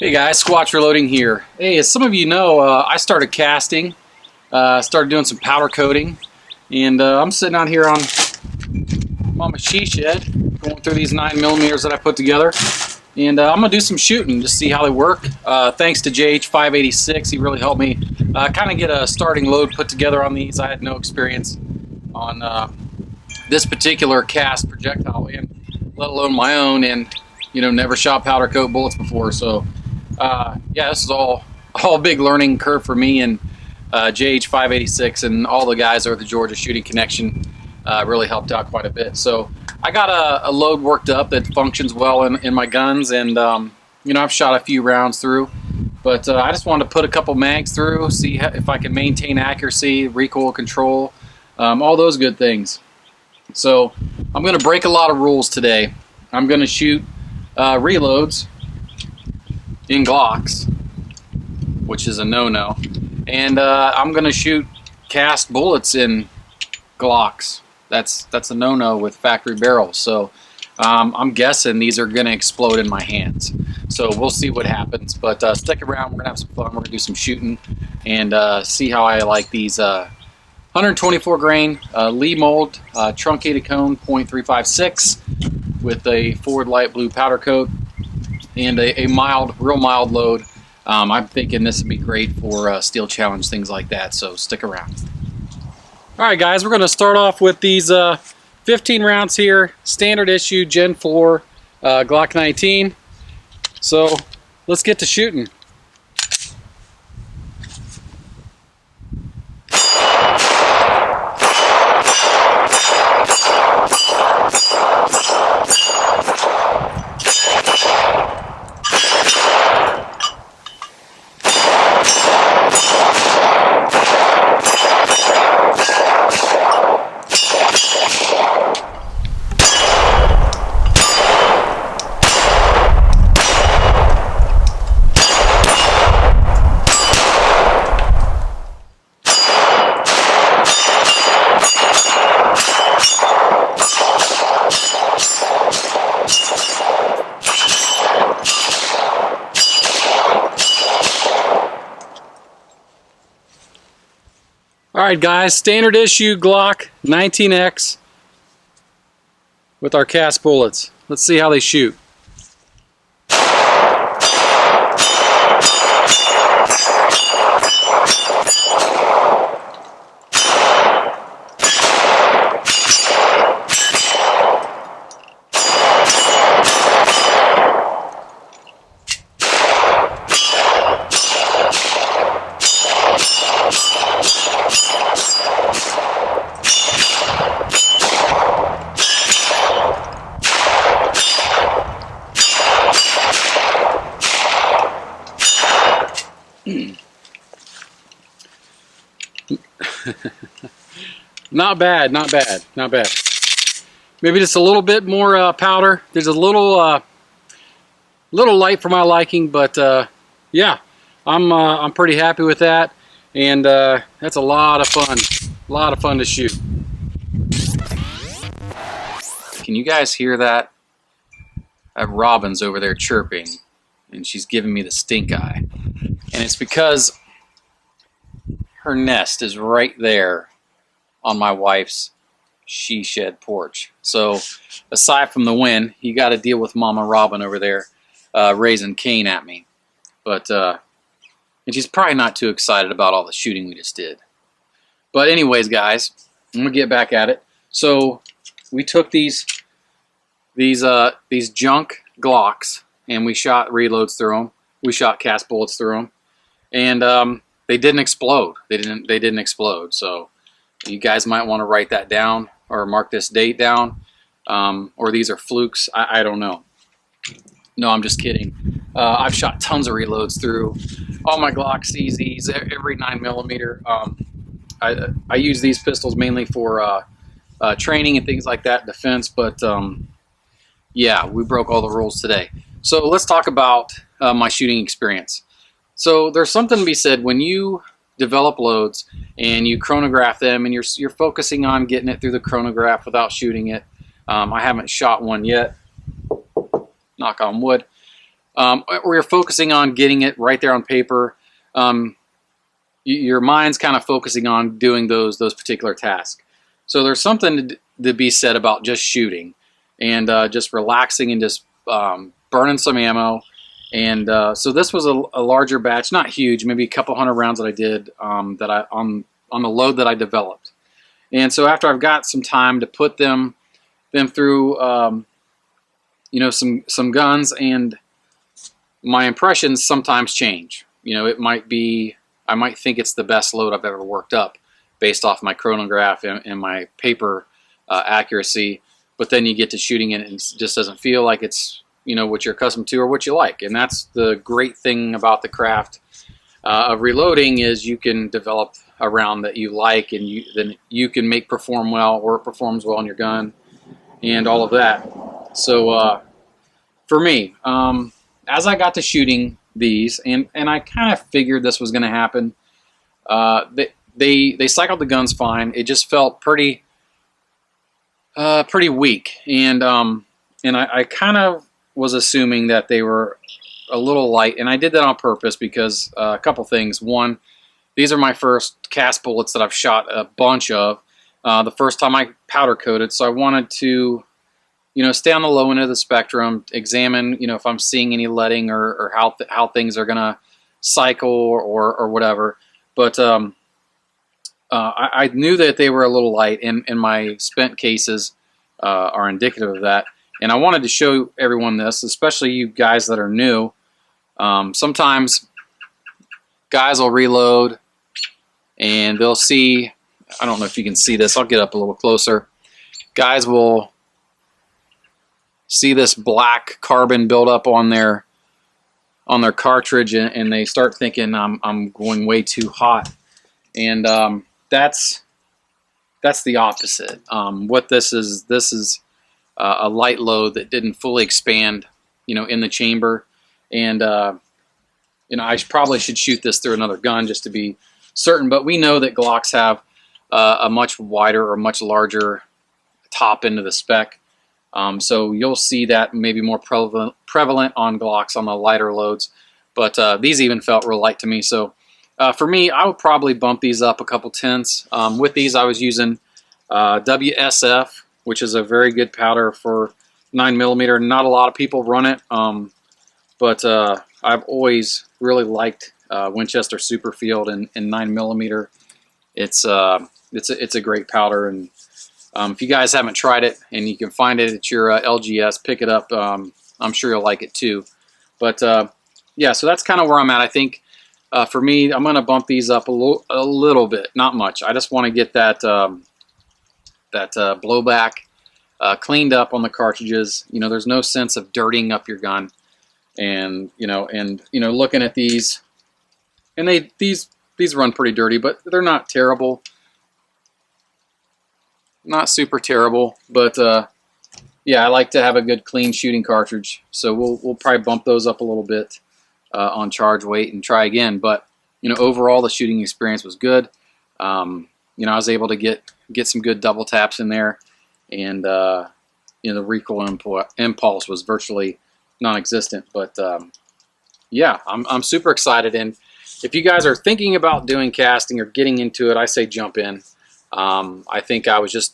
Hey guys, Squatch Reloading here. Hey, as some of you know, I started casting, started doing some powder coating, and I'm sitting out here on Mama She Shed, going through these 9mm that I put together, and I'm going to do some shooting to see how they work. Thanks to JH586, he really helped me kind of get a starting load put together on these. I had no experience on this particular cast projectile, and let alone my own, and never shot powder coat bullets before, so yeah, this is all a big learning curve for me, and JH586 and all the guys over at the Georgia Shooting Connection really helped out quite a bit. So I got a load worked up that functions well in my guns, and I've shot a few rounds through, but I just wanted to put a couple mags through, see if I can maintain accuracy, recoil control, all those good things. So I'm going to break a lot of rules today. I'm going to shoot reloads in Glocks, which is a no-no, and I'm gonna shoot cast bullets in Glocks. That's a no-no with factory barrels. So I'm guessing these are gonna explode in my hands. So we'll see what happens. But stick around. We're gonna have some fun. We're gonna do some shooting and see how I like these 124 grain Lee mold truncated cone .356 with a forward light blue powder coat and a real mild load. I'm thinking this would be great for steel challenge, things like that, so stick around. Alright guys, we're going to start off with these 15 rounds here, standard issue Gen 4 Glock 19. So let's get to shooting. Alright guys, standard issue Glock 19X with our cast bullets. Let's see how they shoot. Not bad, not bad, not bad. Maybe just a little bit more powder. There's a little light for my liking, but yeah, I'm pretty happy with that, and that's a lot of fun to shoot. Can you guys hear that? I have Robin's over there chirping, and she's giving me the stink eye, and it's because her nest is right there on my wife's she shed porch. So aside from the wind, you got to deal with Mama Robin over there raising Cain at me. But and she's probably not too excited about all the shooting we just did. But anyways, guys, I'm gonna get back at it. So we took these junk Glocks and we shot reloads through them. We shot cast bullets through them, and they didn't explode. They didn't explode. So you guys might want to write that down or mark this date down, or these are flukes. I don't know. No, I'm just kidding. I've shot tons of reloads through all my Glock CZs, every 9mm. I use these pistols mainly for training and things like that, defense, but yeah, we broke all the rules today. So let's talk about my shooting experience. So there's something to be said when you develop loads and you chronograph them, and you're focusing on getting it through the chronograph without shooting it. I haven't shot one yet, knock on wood. or you're focusing on getting it right there on paper, your mind's kind of focusing on doing those particular tasks. So there's something to be said about just shooting and just relaxing and just burning some ammo. And so this was a larger batch, not huge, maybe a couple hundred rounds that I did on the load that I developed. And so after I've got some time to put them through, some guns, and my impressions sometimes change. It might be, I might think it's the best load I've ever worked up based off my chronograph and my paper accuracy, but then you get to shooting it and it just doesn't feel like it's what you're accustomed to or what you like. And that's the great thing about the craft of reloading, is you can develop a round that you like, and then you can make perform well, or it performs well on your gun and all of that. So for me, as I got to shooting these, and I kind of figured this was going to happen, they cycled the guns fine. It just felt pretty weak, and I kind of was assuming that they were a little light, and I did that on purpose because a couple things. One, these are my first cast bullets that I've shot a bunch of. The first time I powder coated, so I wanted to stay on the low end of the spectrum, examine if I'm seeing any leading or how things are gonna cycle or whatever. But I knew that they were a little light, and my spent cases are indicative of that. And I wanted to show everyone this, especially you guys that are new. Sometimes guys will reload and they'll see, I don't know if you can see this, I'll get up a little closer. Guys will see this black carbon build up on their cartridge, and they start thinking I'm going way too hot. And that's the opposite. What this is a light load that didn't fully expand, in the chamber. And I probably should shoot this through another gun just to be certain. But we know that Glocks have a much wider or much larger top end of the spec. So you'll see that maybe more prevalent on Glocks on the lighter loads. But these even felt real light to me. So for me, I would probably bump these up a couple tenths. With these, I was using WSF, which is a very good powder for 9mm. Not a lot of people run it, but I've always really liked Winchester Superfield and 9mm. It's a great powder, and if you guys haven't tried it and you can find it at your LGS, pick it up. I'm sure you'll like it too. But yeah, so that's kind of where I'm at. I think for me, I'm going to bump these up a little bit, not much. I just want to get that blowback cleaned up on the cartridges. There's no sense of dirtying up your gun, and looking at these, and these run pretty dirty, but they're not terrible, not super terrible. But yeah, I like to have a good clean shooting cartridge, so we'll probably bump those up a little bit on charge weight and try again. But overall, the shooting experience was good. I was able to get some good double taps in there, and the recoil impulse was virtually non-existent. But yeah, I'm super excited. And if you guys are thinking about doing casting or getting into it, I say jump in. I think I was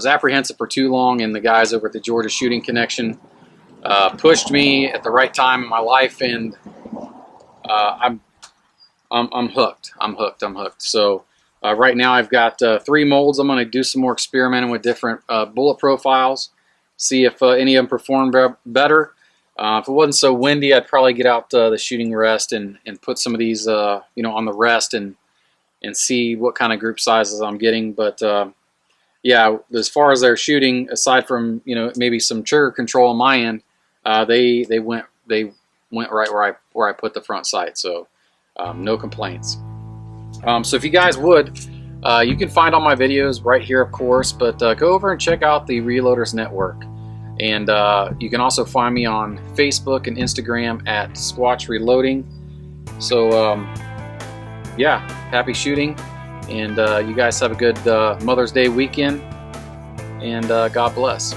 apprehensive for too long, and the guys over at the Georgia Shooting Connection pushed me at the right time in my life, and I'm hooked. I'm hooked. So right now I've got 3 molds. I'm going to do some more experimenting with different bullet profiles, see if any of them perform better. If it wasn't so windy, I'd probably get out the shooting rest and put some of these on the rest and see what kind of group sizes I'm getting. But yeah, as far as their shooting, aside from maybe some trigger control on my end, they went right where I put the front sight. So no complaints. So if you guys would, you can find all my videos right here, of course, but go over and check out the Reloaders Network. And you can also find me on Facebook and Instagram at Squatch Reloading. So yeah, happy shooting, and you guys have a good Mother's Day weekend, and God bless.